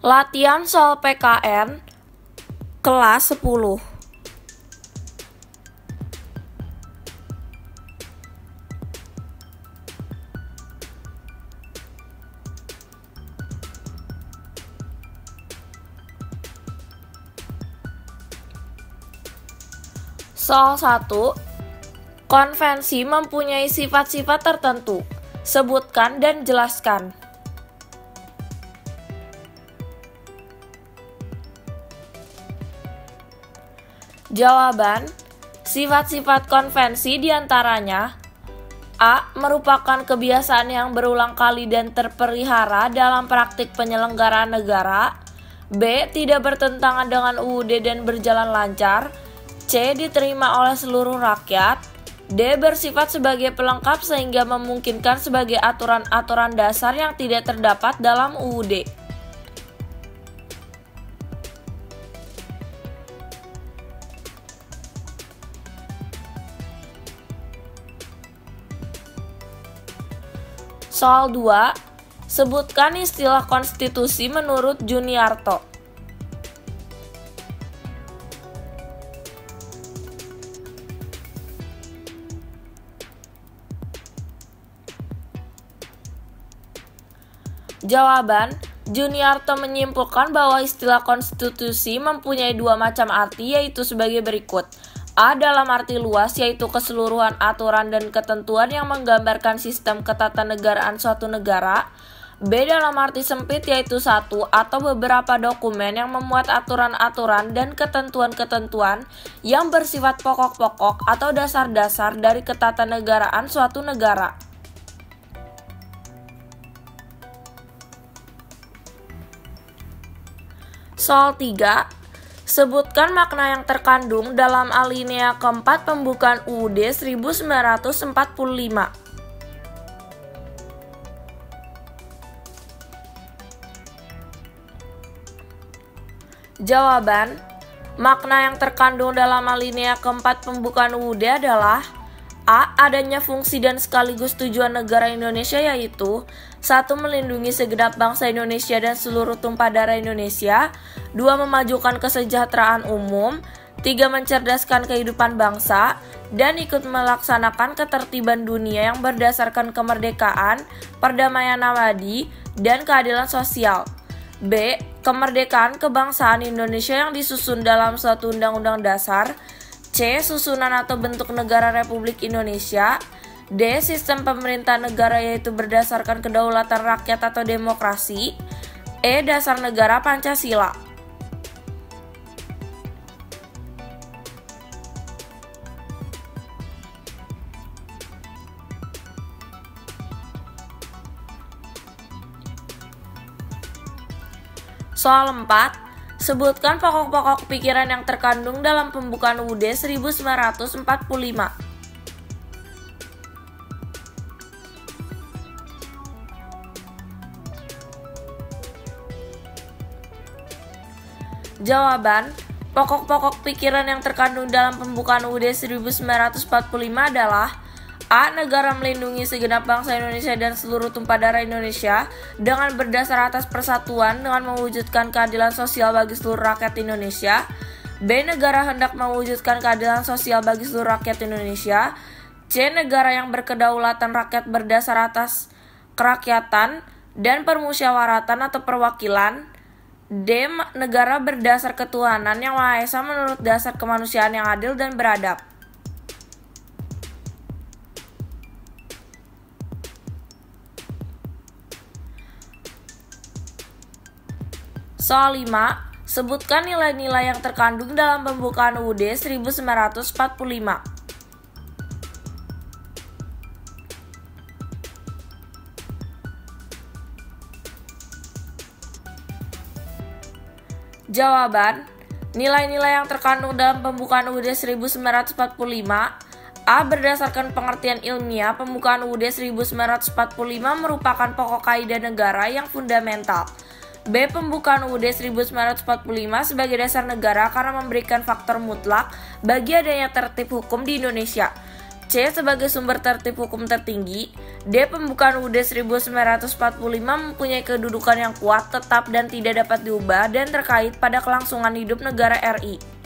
Latihan soal PKN kelas 10. Soal 1. Konvensi mempunyai sifat-sifat tertentu. Sebutkan dan jelaskan. Jawaban: sifat-sifat konvensi diantaranya: A. Merupakan kebiasaan yang berulang kali dan terpelihara dalam praktik penyelenggaraan negara. B. Tidak bertentangan dengan UUD dan berjalan lancar. C. Diterima oleh seluruh rakyat. D. Bersifat sebagai pelengkap sehingga memungkinkan sebagai aturan-aturan dasar yang tidak terdapat dalam UUD. Soal 2. Sebutkan istilah konstitusi menurut Juniarto. Jawaban: Juniarto menyimpulkan bahwa istilah konstitusi mempunyai dua macam arti, yaitu sebagai berikut. A. Dalam arti luas, yaitu keseluruhan aturan dan ketentuan yang menggambarkan sistem ketatanegaraan suatu negara. B. Dalam arti sempit, yaitu satu atau beberapa dokumen yang memuat aturan-aturan dan ketentuan-ketentuan yang bersifat pokok-pokok atau dasar-dasar dari ketatanegaraan suatu negara. Soal 3. Sebutkan makna yang terkandung dalam alinea keempat pembukaan UUD 1945. Jawaban: makna yang terkandung dalam alinea keempat pembukaan UUD adalah: A. Adanya fungsi dan sekaligus tujuan negara Indonesia, yaitu 1. Melindungi segenap bangsa Indonesia dan seluruh tumpah darah Indonesia. 2. Memajukan kesejahteraan umum. 3. Mencerdaskan kehidupan bangsa dan ikut melaksanakan ketertiban dunia yang berdasarkan kemerdekaan, perdamaian abadi, dan keadilan sosial. B. Kemerdekaan kebangsaan Indonesia yang disusun dalam suatu undang-undang dasar. C. Susunan atau bentuk negara Republik Indonesia. D. Sistem pemerintah negara, yaitu berdasarkan kedaulatan rakyat atau demokrasi. E. Dasar negara Pancasila. Soal 4. Sebutkan pokok-pokok pikiran yang terkandung dalam pembukaan UUD 1945. Jawaban: pokok-pokok pikiran yang terkandung dalam pembukaan UUD 1945 adalah: A. Negara melindungi segenap bangsa Indonesia dan seluruh tumpah darah Indonesia dengan berdasar atas persatuan dengan mewujudkan keadilan sosial bagi seluruh rakyat Indonesia. B. Negara hendak mewujudkan keadilan sosial bagi seluruh rakyat Indonesia. C. Negara yang berkedaulatan rakyat berdasar atas kerakyatan dan permusyawaratan atau perwakilan. D. Negara berdasar ketuhanan yang Maha Esa menurut dasar kemanusiaan yang adil dan beradab. Soal 5. Sebutkan nilai-nilai yang terkandung dalam pembukaan UUD 1945. Jawaban: nilai-nilai yang terkandung dalam pembukaan UUD 1945: A. Berdasarkan pengertian ilmiah, pembukaan UUD 1945 merupakan pokok kaidah negara yang fundamental. B. Pembukaan UUD 1945 sebagai dasar negara karena memberikan faktor mutlak bagi adanya tertib hukum di Indonesia. C. Sebagai sumber tertib hukum tertinggi. D. Pembukaan UUD 1945 mempunyai kedudukan yang kuat, tetap, dan tidak dapat diubah dan terkait pada kelangsungan hidup negara RI.